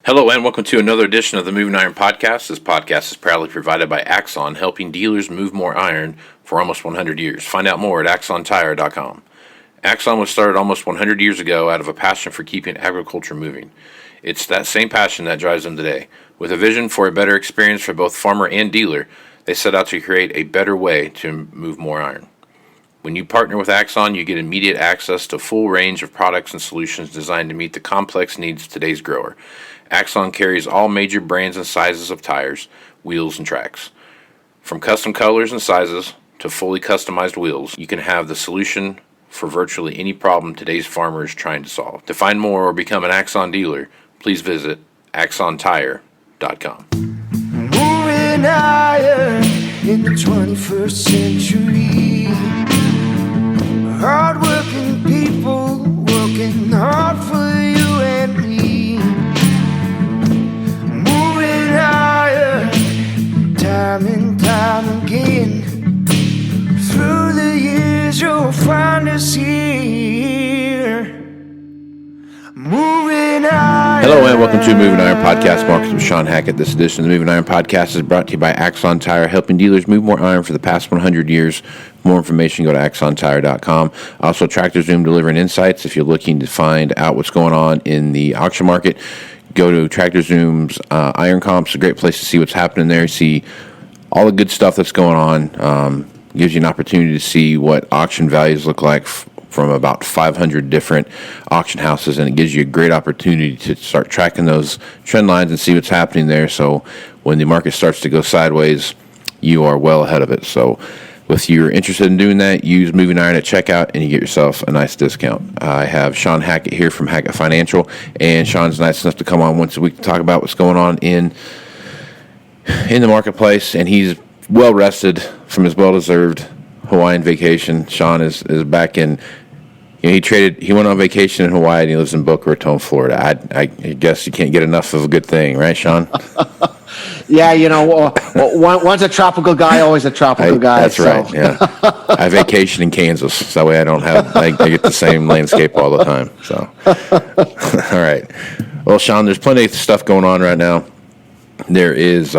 Hello and welcome to another edition of the Moving Iron Podcast. This podcast is proudly provided by Axon, helping dealers move more iron for almost 100 years. Find out more at axontire.com. Axon was started almost 100 years ago out of a passion for keeping agriculture moving. It's that same passion that drives them today. With a vision for a better experience for both farmer and dealer, they set out to create a better way to move more iron. When you partner with Axon, you get immediate access to a full range of products and solutions designed to meet the complex needs of today's grower. Axon carries all major brands and sizes of tires, wheels, and tracks. From custom colors and sizes to fully customized wheels, you can have the solution for virtually any problem today's farmer is trying to solve. To find more or become an Axon dealer, please visit axontire.com. Moving iron in the 21st century. Hard-working people working hard for you and me. Moving iron time and time again. Through the years you'll find us here. Moving iron. Hello and welcome to Moving Iron Podcast. Markets with Shawn Hackett. This edition of the Moving Iron Podcast is brought to you by Axon Tire, helping dealers move more iron for the past 100 years. For more information, go to axontire.com. Also, tractorzoom delivering insights. If you're looking to find out what's going on in the auction market, go to tractorzoom's Iron Comps. A great place to see what's happening there. See all the good stuff that's going on. Gives you an opportunity to see what auction values look like from about 500 different auction houses, and it gives you a great opportunity to start tracking those trend lines and see what's happening there. So when the market starts to go sideways, you are well ahead of it. So if you're interested in doing that, use Moving Iron at checkout and you get yourself a nice discount. I have Shawn Hackett here from Hackett Financial, and Shawn's nice enough to come on once a week to talk about what's going on in the marketplace, and he's well rested from his well-deserved Hawaiian vacation. Shawn is back in. He went on vacation in Hawaii, and he lives in Boca Raton, Florida. I guess you can't get enough of a good thing, right, Shawn? Yeah, once a tropical guy, always a tropical guy. That's right. Yeah, I vacation in Kansas, so that way I get the same landscape all the time. So, all right. Well, Shawn, there's plenty of stuff going on right now. There is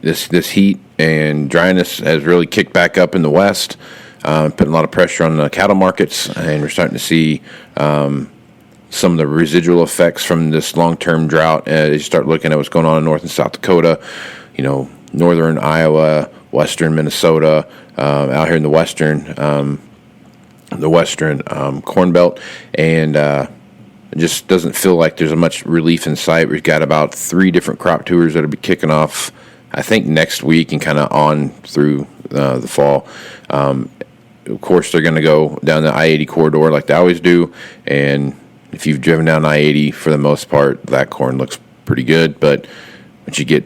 this heat and dryness has really kicked back up in the West, putting a lot of pressure on the cattle markets, and we're starting to see some of the residual effects from this long-term drought as you start looking at what's going on in North and South Dakota, northern Iowa, western Minnesota, out here in the western Corn Belt, and it just doesn't feel like there's much relief in sight. We've got about 3 different crop tours that will be kicking off, I think, next week and kind of on through the fall. Of course, they're going to go down the I-80 corridor like they always do, and if you've driven down I-80, for the most part, that corn looks pretty good, but once you get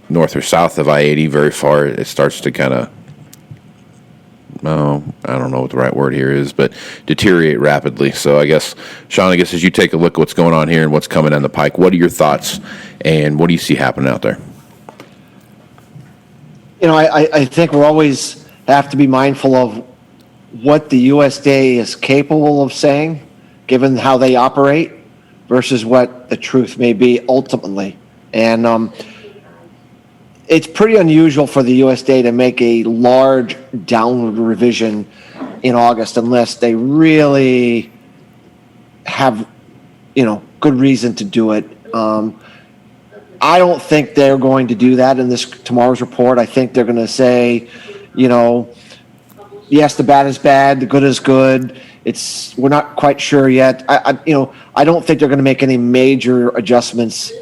north or south of I-80 very far, it starts to kind of, I don't know what the right word here is, but deteriorate rapidly. So I guess, Shawn, as you take a look at what's going on here and what's coming down the pike, what are your thoughts, and what do you see happening out there? I think we always have to be mindful of what the USDA is capable of saying, given how they operate, versus what the truth may be ultimately. And it's pretty unusual for the USDA to make a large downward revision in August unless they really have, good reason to do it. I don't think they're going to do that in tomorrow's report. I think they're going to say, yes, the bad is bad, the good is good. We're not quite sure yet. I don't think they're going to make any major adjustments.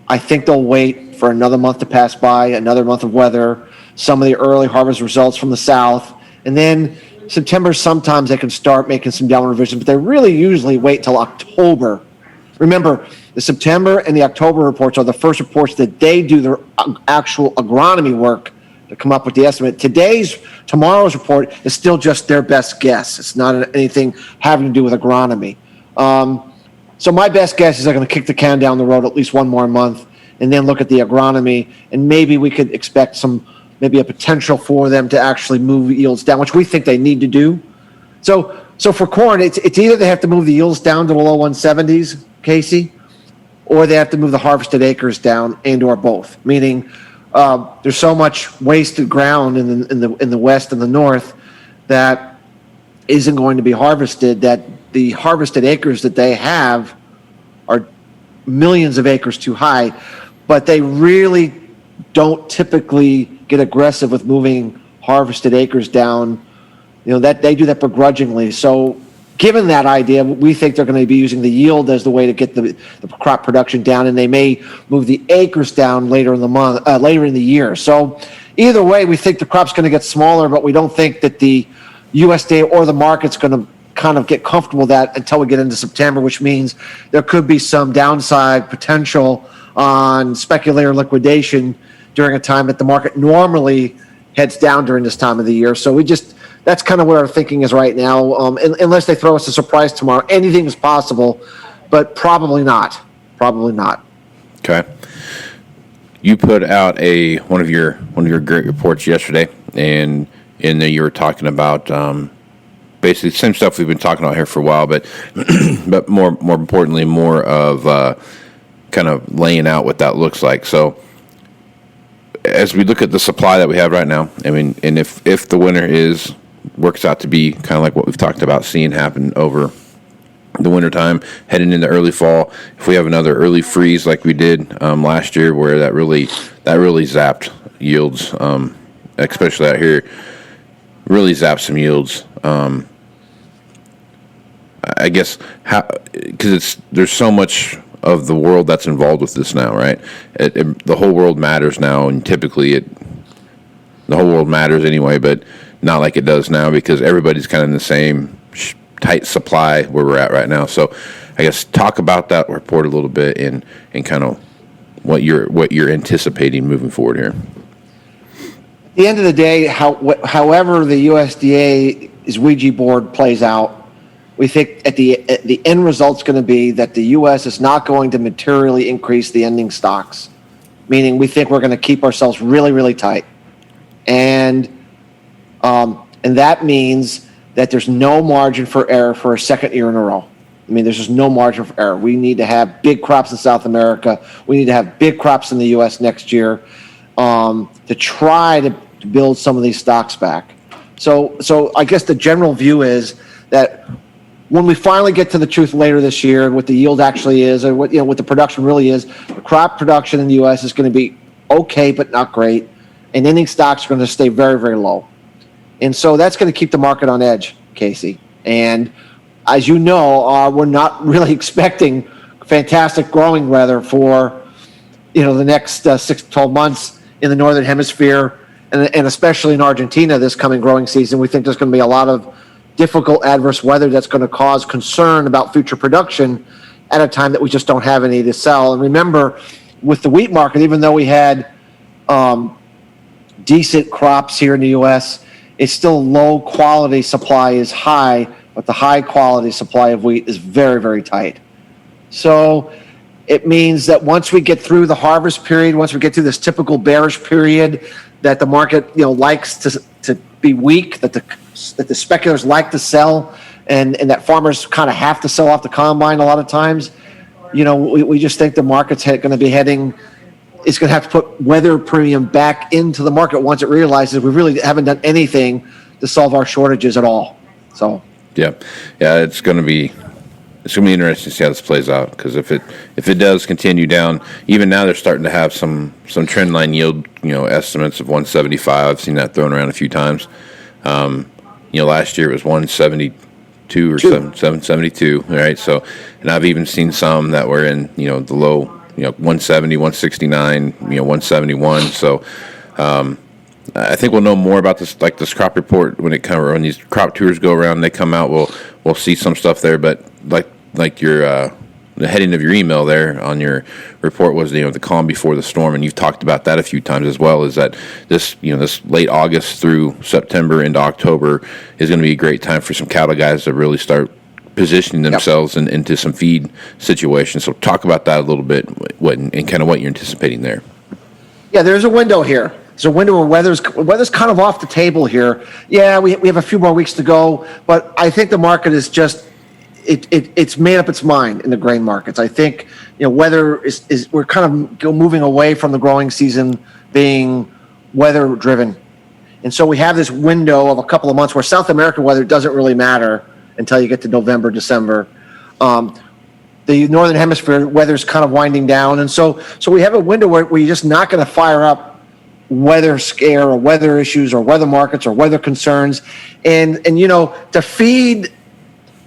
I think they'll wait for another month to pass by, another month of weather, some of the early harvest results from the south, and then September sometimes they can start making some downward revisions, but they really usually wait till October. Remember, the September and the October reports are the first reports that they do their actual agronomy work to come up with the estimate. Tomorrow's report is still just their best guess. It's not anything having to do with agronomy. So my best guess is they're going to kick the can down the road at least one more month and then look at the agronomy, and maybe we could expect maybe a potential for them to actually move yields down, which we think they need to do. So for corn, it's either they have to move the yields down to the low 170s, Casey, or they have to move the harvested acres down, and or both. Meaning, there's so much wasted ground in the west and the north that isn't going to be harvested, that the harvested acres that they have are millions of acres too high, but they really don't typically get aggressive with moving harvested acres down. That they do that begrudgingly. So given that idea, we think they're going to be using the yield as the way to get the crop production down, and they may move the acres down later in the year. So either way, we think the crop's going to get smaller, but we don't think that the USDA or the market's going to kind of get comfortable with that until we get into September, which means there could be some downside potential on speculator liquidation during a time that the market normally heads down during this time of the year. So that's kind of where our thinking is right now. Unless they throw us a surprise tomorrow, anything is possible, but probably not. Probably not. Okay. You put out one of your great reports yesterday, and in there you were talking about basically the same stuff we've been talking about here for a while, but but more importantly, more of kind of laying out what that looks like. So as we look at the supply that we have right now, I mean, and if the winter works out to be kind of like what we've talked about seeing happen over the wintertime, heading into early fall, if we have another early freeze like we did last year, where that really zapped yields, especially out here, really zapped some yields. I guess because there's so much of the world that's involved with this now, right? The whole world matters now, and typically the whole world matters anyway, but not like it does now because everybody's kind of in the same tight supply where we're at right now. So I guess talk about that report a little bit and kind of what you're anticipating moving forward here. At the end of the day, however the USDA's Ouija board plays out, we think at the end result's going to be that the U.S. is not going to materially increase the ending stocks, meaning we think we're going to keep ourselves really, really tight. And that means that there's no margin for error for a second year in a row. I mean, there's just no margin for error. We need to have big crops in South America. We need to have big crops in the U.S. next year to try to build some of these stocks back. So I guess the general view is that when we finally get to the truth later this year, what the yield actually is, or what the production really is, the crop production in the U.S. is going to be okay, but not great, and ending stocks are going to stay very, very low. And so that's going to keep the market on edge, Casey. And as you know, we're not really expecting fantastic growing weather for the next 6 to 12 months in the northern hemisphere, and especially in Argentina this coming growing season. We think there's going to be a lot of difficult adverse weather that's going to cause concern about future production at a time that we just don't have any to sell. And remember, with the wheat market, even though we had decent crops here in the U.S., it's still low quality supply is high, but the high quality supply of wheat is very, very tight. So it means that once we get through the harvest period, once we get through this typical bearish period that the market likes to be weak, that the speculators like to sell, and that farmers kind of have to sell off the combine a lot of times, we just think the market's going to be heading. It's going to have to put weather premium back into the market once it realizes we really haven't done anything to solve our shortages at all. So yeah, it's going to be interesting to see how this plays out, because if it does continue down, even now they're starting to have some trend line yield estimates of 175. I've seen that thrown around a few times. Last year it was 172 or 772, right? So, and I've even seen some that were in the low 170, 169, 171. So I think we'll know more about this crop report when these crop tours go around. They come out, we'll see some stuff there. But like your the heading of your email there on your report was the calm before the storm, and you've talked about that a few times as well. Is that this late August through September into October is going to be a great time for some cattle guys to really start positioning themselves into some feed situations. So talk about that a little bit, and kind of what you're anticipating there. Yeah, there's a window here. There's a window where weather's kind of off the table here. Yeah, we have a few more weeks to go, but I think the market is just it's made up its mind in the grain markets. I think weather is we're kind of moving away from the growing season being weather driven, and so we have this window of a couple of months where South American weather doesn't really matter until you get to November, December. The Northern Hemisphere weather is kind of winding down, and so we have a window where you're just not going to fire up weather scare or weather issues or weather markets or weather concerns, and to feed.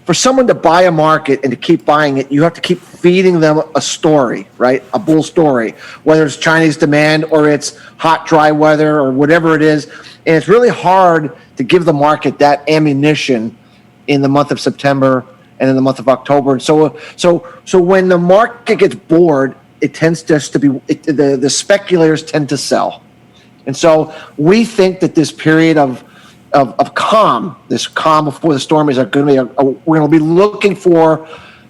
For someone to buy a market and to keep buying it, you have to keep feeding them a story, right? A bull story, whether it's Chinese demand or it's hot, dry weather or whatever it is. And it's really hard to give the market that ammunition in the month of September and in the month of October. And so when the market gets bored, it tends just to be, the speculators tend to sell. And so we think that this period of calm, this calm before the storm is going to be, we're going to be looking for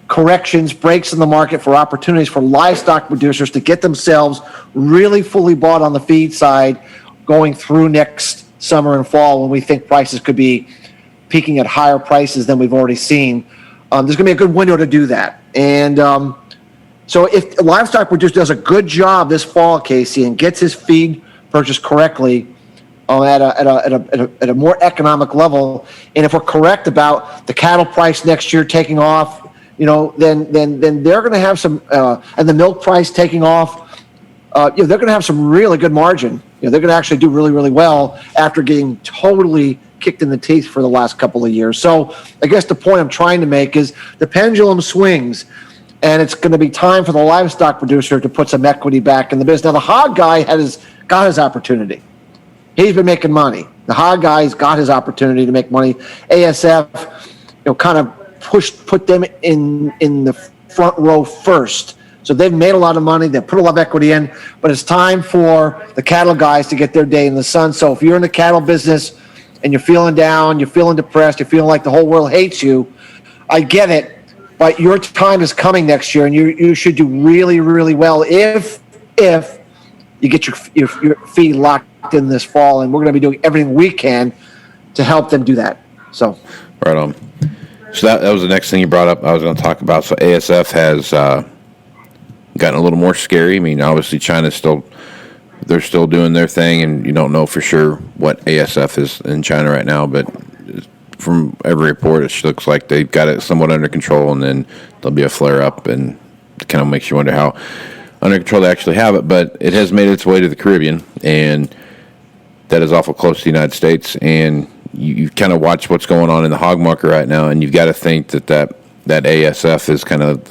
corrections, breaks in the market, for opportunities for livestock producers to get themselves really fully bought on the feed side going through next summer and fall, when we think prices could be peaking at higher prices than we've already seen. There's going to be a good window to do that. And so if a livestock producer does a good job this fall, Casey, and gets his feed purchased correctly, at a more economic level, and if we're correct about the cattle price next year taking off, then they're going to have some, and the milk price taking off, they're going to have some really good margin. They're going to actually do really, really well after getting totally kicked in the teeth for the last couple of years. So I guess the point I'm trying to make is the pendulum swings, and it's going to be time for the livestock producer to put some equity back in the business. Now the hog guy got his opportunity. He's been making money. The hog guy's got his opportunity to make money. ASF, kind of put them in the front row first. So they've made a lot of money. They've put a lot of equity in, but it's time for the cattle guys to get their day in the sun. So if you're in the cattle business and you're feeling down, you're feeling depressed, you're feeling like the whole world hates you, I get it, but your time is coming next year, and you should do really, really well if you get your feed locked in this fall, and we're going to be doing everything we can to help them do that. So, right on. So that was the next thing you brought up I was going to talk about. So ASF has gotten a little more scary. I mean, obviously China's they're still doing their thing, and you don't know for sure what ASF is in China right now, but from every report, it looks like they've got it somewhat under control, and then there'll be a flare-up, and it kind of makes you wonder how under control they actually have it. But it has made its way to the Caribbean, and that is awful close to the United States, and you kind of watch what's going on in the hog market right now, and you've got to think that ASF is kind of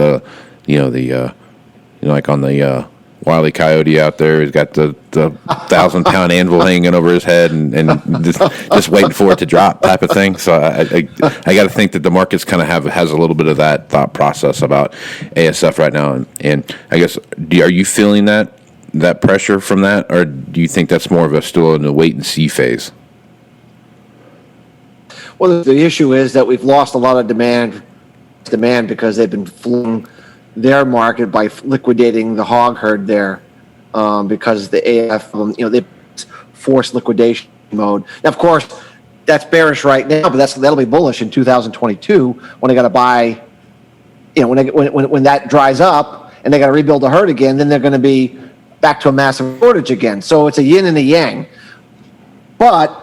like on the Wile E. Coyote out there. He's got the 1,000-pound anvil hanging over his head and just waiting for it to drop type of thing. So I got to think that the market's kind of has a little bit of that thought process about ASF right now. And I guess, are you feeling that pressure from that, or do you think that's more of still in a wait and see phase? Well, the issue is that we've lost a lot of demand because they've been flooding their market by liquidating the hog herd there, because the AF, they forced liquidation mode. Now, of course, that's bearish right now, but that'll be bullish in 2022 when they got to buy. When that dries up and they got to rebuild the herd again, then they're going to be back to a massive shortage again. So it's a yin and a yang. But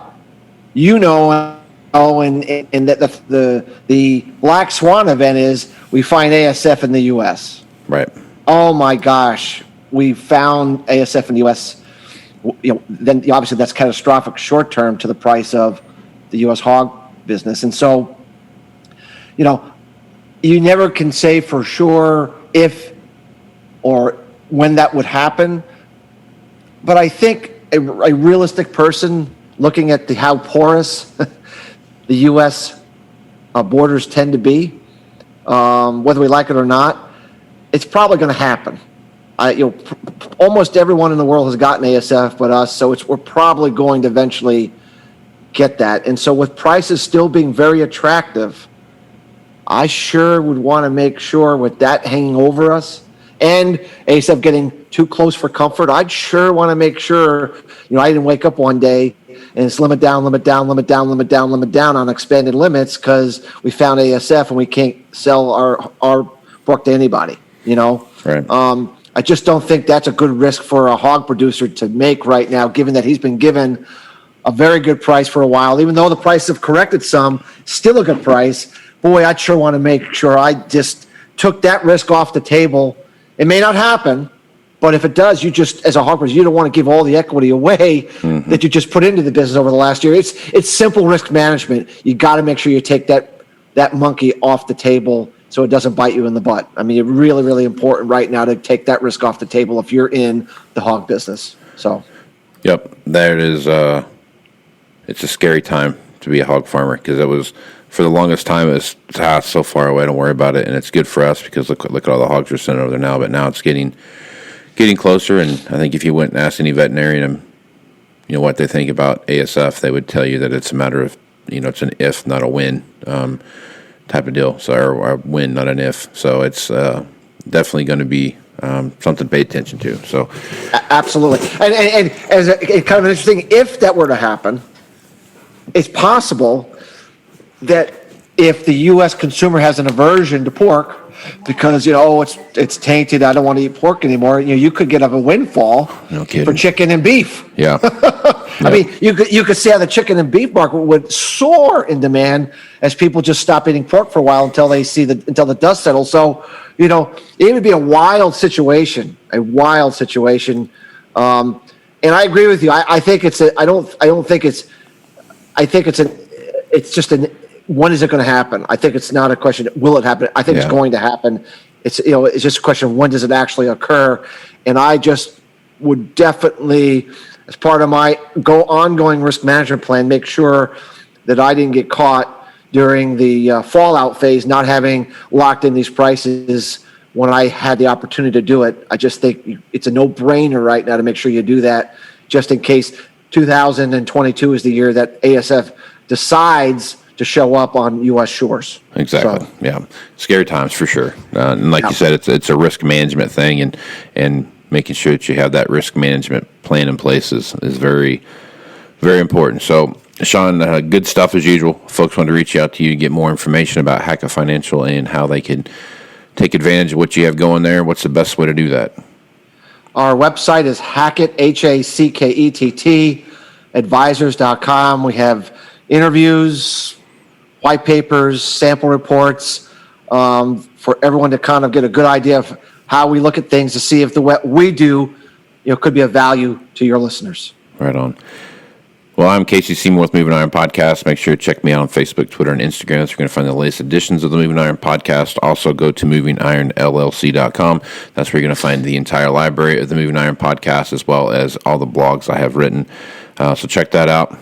and that the black swan event is we find ASF in the U.S. Right. Oh my gosh, we found ASF in the U.S. Then obviously that's catastrophic short term to the price of the U.S. hog business, and so you never can say for sure if or when that would happen. But I think a realistic person looking at how porous the U.S. Borders tend to be, whether we like it or not, it's probably going to happen. Almost everyone in the world has gotten ASF but us, so we're probably going to eventually get that. And so with prices still being very attractive, I sure would want to make sure with that hanging over us and ASF getting too close for comfort, I'd sure want to make sure, I didn't wake up one day and it's limit down on expanded limits because we found ASF and we can't sell our pork to anybody, Right. I just don't think that's a good risk for a hog producer to make right now, given that he's been given a very good price for a while. Even though the price have corrected some, still a good price. Boy, I'd sure want to make sure I just took that risk off the table. It may not happen, but if it does, you just, as a hog producer, you don't want to give all the equity away that you just put into the business over the last year. It's simple risk management. You got to make sure you take that monkey off the table so it doesn't bite you in the butt. I mean, it's really, really important right now to take that risk off the table if you're in the hog business. So, Yep, there it is. It's a scary time to be a hog farmer because it was, for the longest time, it's so far away. Don't worry about it, and it's good for us because look at all the hogs we're sending over there now. But now it's getting closer, and I think if you went and asked any veterinarian, what they think about ASF, they would tell you that it's a matter of, it's an if, not a when. Type of deal, so or a win, not an if. So it's definitely going to be something to pay attention to. So absolutely, and as kind of an interesting, if that were to happen, it's possible that if the U.S. consumer has an aversion to pork because it's tainted, I don't want to eat pork anymore. You could get a windfall for chicken and beef. Yeah. I mean, you could see how the chicken and beef market would soar in demand as people just stop eating pork for a while until the dust settles. So, it would be a wild situation. And I agree with you. I think it's just when is it going to happen? I think it's not a question, will it happen? I think it's going to happen. It's just a question of when does it actually occur? And I just would definitely, as part of my ongoing risk management plan, make sure that I didn't get caught during the fallout phase, not having locked in these prices when I had the opportunity to do it. I just think it's a no-brainer right now to make sure you do that, just in case 2022 is the year that ASF decides to show up on U.S. shores. Exactly. So, yeah, scary times for sure. And like you said, it's a risk management thing, and making sure that you have that risk management plan in place is very, very important. So, Shawn, good stuff as usual. Folks want to reach out to you to get more information about Hackett Financial and how they can take advantage of what you have going there. What's the best way to do that? Our website is Hackett, Hackett, advisors.com. We have interviews, white papers, sample reports for everyone to kind of get a good idea of how we look at things to see if what we do could be of value to your listeners. Right on. Well, I'm Casey Seymour with Moving Iron Podcast. Make sure to check me out on Facebook, Twitter, and Instagram. So you're going to find the latest editions of the Moving Iron Podcast. Also, go to MovingIronLLC.com. That's where you're going to find the entire library of the Moving Iron Podcast, as well as all the blogs I have written. So check that out.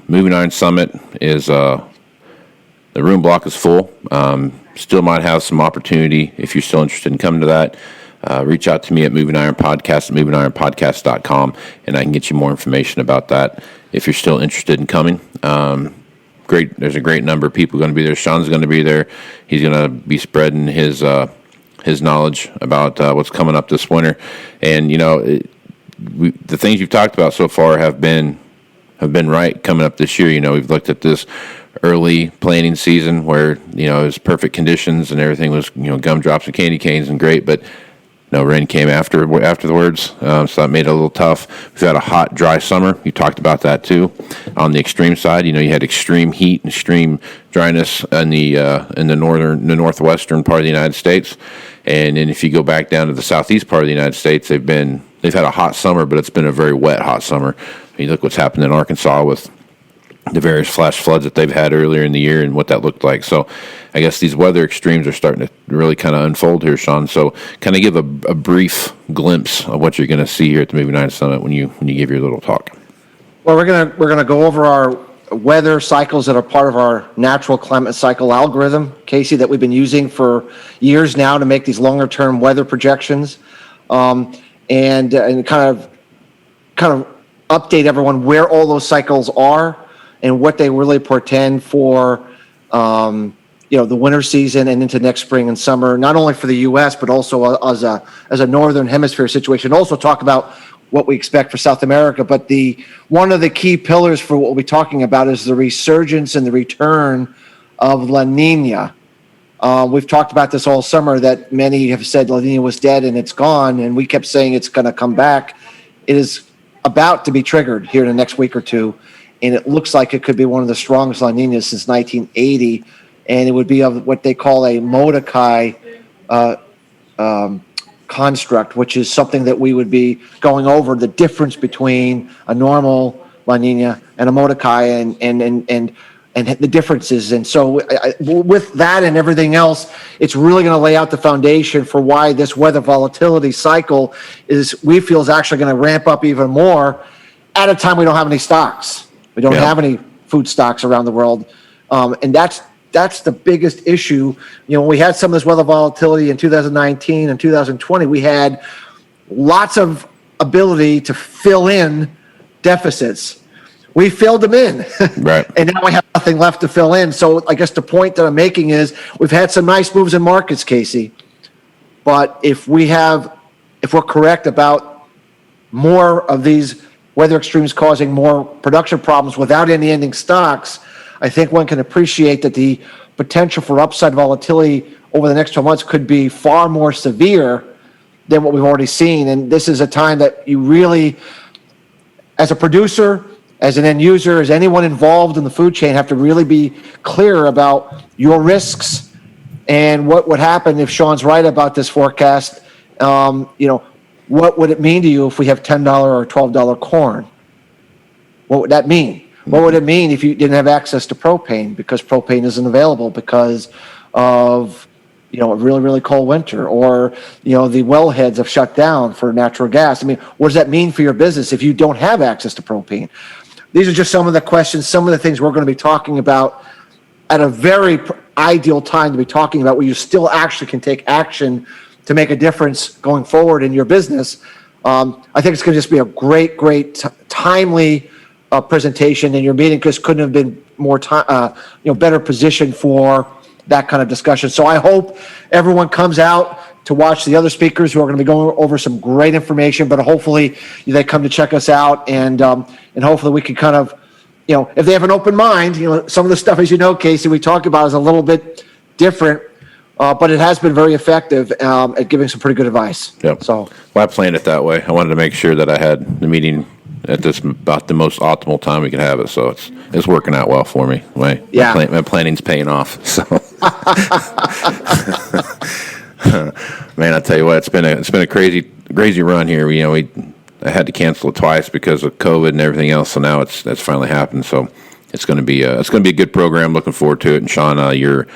Moving Iron Summit is the room block is full. Still might have some opportunity if you're still interested in coming to that. Reach out to me at Moving Iron Podcast at MovingIronPodcast.com, and I can get you more information about that if you're still interested in coming. Great, there's a great number of people going to be there. Shawn's going to be there. He's going to be spreading his knowledge about what's coming up this winter. And the things you've talked about so far have been right coming up this year. We've looked at this early planting season where it was perfect conditions and everything was gumdrops and candy canes and great, but no rain came afterwards, so that made it a little tough. We've had a hot, dry summer. You talked about that too. On the extreme side, you had extreme heat and extreme dryness in the northwestern part of the United States, and then if you go back down to the southeast part of the United States, they've had a hot summer, but it's been a very wet hot summer. You look what's happened in Arkansas with the various flash floods that they've had earlier in the year and what that looked like. So I guess these weather extremes are starting to really kind of unfold here, Shawn. So kind of give a brief glimpse of what you're going to see here at the Moving Iron Summit when you give your little talk. Well, we're gonna go over our weather cycles that are part of our natural climate cycle algorithm, Casey, that we've been using for years now to make these longer term weather projections, and kind of update everyone where all those cycles are and what they really portend for, the winter season and into next spring and summer, not only for the U.S., but also as a northern hemisphere situation. Also talk about what we expect for South America. But one of the key pillars for what we'll be talking about is the resurgence and the return of La Nina. We've talked about this all summer, that many have said La Nina was dead and it's gone, and we kept saying it's going to come back. It is about to be triggered here in the next week or two, and it looks like it could be one of the strongest La Ninas since 1980, and it would be of what they call a Mordecai construct, which is something that we would be going over, the difference between a normal La Nina and a Mordecai, and the differences. And so with that and everything else, it's really going to lay out the foundation for why this weather volatility cycle we feel is actually going to ramp up even more at a time we don't have any stocks. We don't have any food stocks around the world. And that's the biggest issue. When we had some of this weather volatility in 2019 and 2020, we had lots of ability to fill in deficits. We filled them in, right? And now we have nothing left to fill in. So I guess the point that I'm making is we've had some nice moves in markets, Casey. But if we're correct about more of these weather extremes causing more production problems without any ending stocks, I think one can appreciate that the potential for upside volatility over the next 12 months could be far more severe than what we've already seen. And this is a time that you really, as a producer, as an end user, as anyone involved in the food chain, have to really be clear about your risks and what would happen if Shawn's right about this forecast. What would it mean to you if we have $10 or $12 corn? What would that mean? What would it mean if you didn't have access to propane because propane isn't available because of a really, really cold winter, or the wellheads have shut down for natural gas? I mean, what does that mean for your business if you don't have access to propane? These are just some of the questions, some of the things we're going to be talking about at a very ideal time to be talking about, where you still actually can take action to make a difference going forward in your business. I think it's going to just be a great, timely presentation, and your meeting just couldn't have been more better positioned for that kind of discussion. So I hope everyone comes out to watch the other speakers who are going to be going over some great information, but hopefully they come to check us out, and hopefully we can kind of, if they have an open mind, some of the stuff, as Casey, we talked about is a little bit different, but it has been very effective at giving some pretty good advice. Yep. So, I planned it that way. I wanted to make sure that I had the meeting at this about the most optimal time we could have it, so it's working out well for me. My planning's paying off. So, man, I tell you what, it's been a crazy run here. I had to cancel it twice because of COVID and everything else, so now that's finally happened. So it's going to be a good program. Looking forward to it. And Shawn, your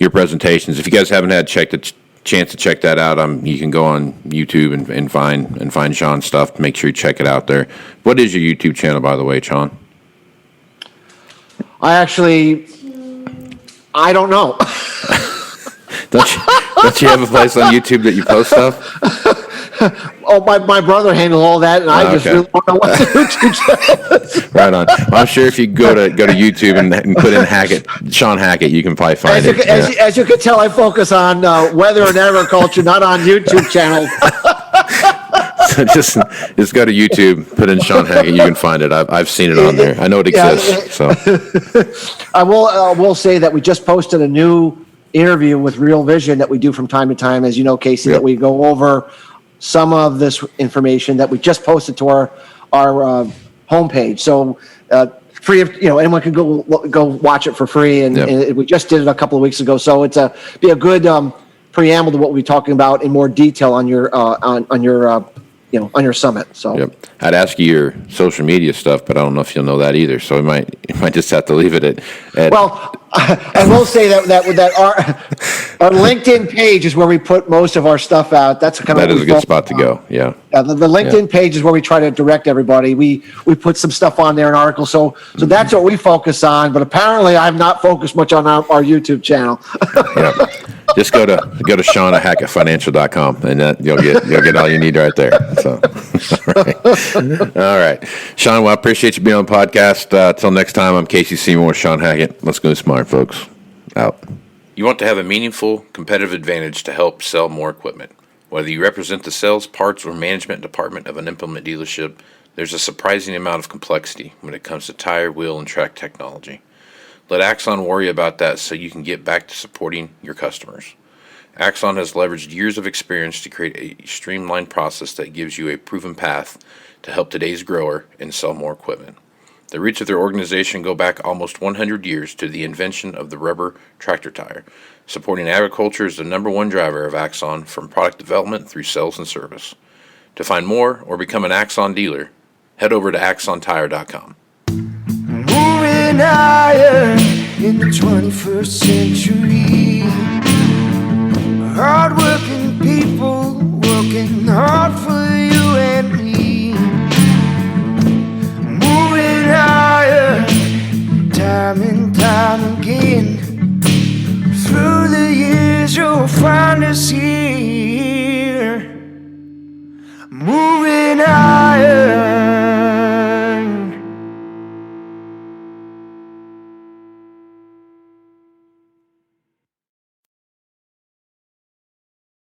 presentations, if you guys haven't had chance to check that out, you can go on YouTube and find Shawn's stuff. Make sure you check it out there. What is your YouTube channel, by the way, Shawn? I don't know. Don't you have a place on YouTube that you post stuff? Oh, my brother handled all that, and I just really don't know what the YouTube channel is. Right on. Well, I'm sure if you go to YouTube and put in Shawn Hackett, you can probably find it. As you can tell, I focus on weather and agriculture, not on YouTube channels. So just go to YouTube, put in Shawn Hackett, you can find it. I've seen it on there. I know it exists. So I will say that we just posted a new interview with Real Vision that we do from time to time, as you know, Casey, that we go over some of this information that we just posted to our homepage. So free, anyone can go watch it for free, and we just did it a couple of weeks ago. So it's be a good preamble to what we'll be talking about in more detail on your on your summit. So I'd ask you your social media stuff, but I don't know if you'll know that either. So you might just have to leave it at well, I will say that our LinkedIn page is where we put most of our stuff out. That's kind of that is a good spot to go. Yeah. The LinkedIn page is where we try to direct everybody. We put some stuff on there, an article. So that's what we focus on. But apparently, I've not focused much on our YouTube channel. Just go to ShawnHackettFinancial.com, and you'll get all you need right there. So, all right, Shawn. Well, I appreciate you being on the podcast. Till next time, I'm Casey Seymour, Shawn Hackett. Let's go smart, folks. Out. You want to have a meaningful competitive advantage to help sell more equipment. Whether you represent the sales, parts, or management department of an implement dealership, there's a surprising amount of complexity when it comes to tire, wheel, and track technology. Let Axon worry about that so you can get back to supporting your customers. Axon has leveraged years of experience to create a streamlined process that gives you a proven path to help today's grower and sell more equipment. The roots of their organization go back almost 100 years to the invention of the rubber tractor tire. Supporting agriculture is the number one driver of Axon, from product development through sales and service. To find more or become an Axon dealer, head over to agmarkets.com. Moving higher in the 21st century. Hardworking people